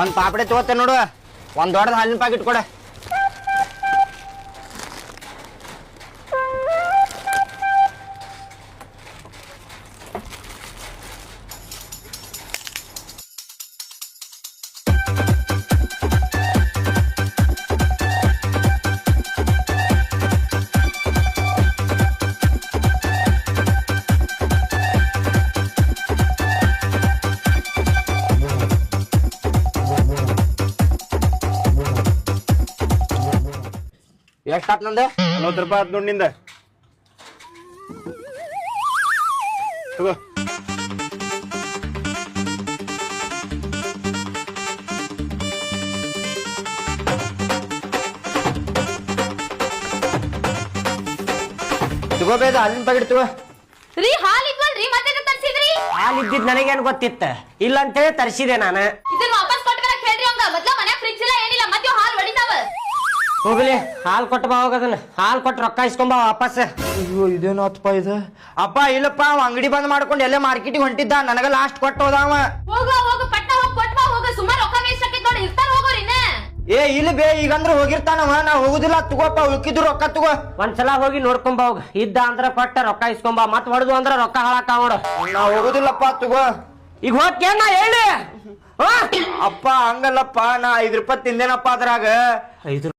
ಒಂದ್ ಪಾಪಡೆ ತಗೋತೆ ನೋಡು, ಒಂದ್ ದೊಡ್ಡದ ಹಾಲಿನ ಪ್ಯಾಕೆಟ್ ಕೊಡ. ಎಷ್ಟಾತ್ ನಂದ? 40 ರೂಪಾಯಿ ಆತ್ ನೋಡಿ ನಿಂದ. ತಗೋ. ತಗೋಬೇದ ಹಾಲಿನ ಪ್ಯಾಕೆಟ್ ತಗೋ. ರೀ ಹಾಲ್ ಇದ್ವಲ್ರಿ ಮತ್ತೆ ತರ್ಸಿದ್ರಿ? ಹಾಲ್ ಇದ್ದಿದ್ ನನಗೇನ್ ಗೊತ್ತಿತ್ತ, ಇಲ್ಲ ಅಂತೇಳಿ ತರ್ಸಿದೆ ನಾನು. ಇದನ್ನ ವಾಪಸ್ ಕೊಟ್ಟ ಹೇಳ್ರಿ ಅವಂಗ. ಮೊದ್ಲ ಮನ್ಯಾಗ ಫ್ರಿಡ್ಜ್ ಇಲ್ಲ ಏನಿಲ್ಲ, ಮತ್ತೆ ಹಾಲ್ ಹೊಡಿತಾವ. ಹೋಗ್ಲಿ, ಹಾಲ್ ಕೊಟ್ಟು ಬಾ ಹೋಗದನ್ನ. ಹಾಲ್ ಕೊಟ್ಟು ರೊಕ್ಕ ಇಸ್ಕೊಂಬ ವಾಪಸ್. ಅಯ್ಯೋ ಇದೇನಪ್ಪ ಇದು? ಅಪ್ಪ ಇಲ್ಲಪ್ಪ, ಅವ ಅಂಗಡಿ ಬಂದ್ ಮಾಡ್ಕೊಂಡು ಎಲ್ಲ ಮಾರ್ಕೆಟಿಗೆ ಹೊಂಟಿದ್ದ, ನನಗ ಲಾಸ್ಟ್ ಕೊಟ್ಟು ಹೋದವ. ಹೋಗು ಪಟ್ಟ ಹೋಗ್ ಕೊಟ್ ಬಾ ಹೋಗ. ಸುಮಾರು ರೊಕ್ಕ ವೇಸ್ಟ್ ಆಕೈತಿ ನೋಡಿ, ಇರ್ತಾರ ಹೋಗೋರಿ ಇನ್ನ. ಏ ಇಲ್ಲ ಬೇ, ಈಗಂದ್ರ ಹೋಗಿರ್ತಾನವ, ನಾ ಹೋಗುದಿಲ್ಲ. ತಗೋಪ್ಪ, ಉಳ್ಕಿದ್ರು ರೊಕ್ಕ ತಗೋ. ಒಂದ್ಸಲ ಹೋಗಿ ನೋಡ್ಕೊಂಬ ಹೋಗ. ಇದ್ದ ಅಂದ್ರ ಕೊಟ್ಟ ರೊಕ್ಕ ಇಸ್ಕೊಂಬ, ಮತ್ ಹೊಡೆದು ಅಂದ್ರ ರೊಕ್ಕ ಹಾಳಾಕ ನೋಡು. ನಾ ಹೋಗುದಿಲ್ಲಪ್ಪ, ತಗೋ. ಈಗ ಹೋಗ್ತೇನ ಹೇಳಿ. ಅಪ್ಪ ಹಂಗಲ್ಲಪ್ಪ, ನಾ 5 ರೂಪಾಯಿ ತಿಂದೇನಪ್ಪ ಅದ್ರಾಗ. 5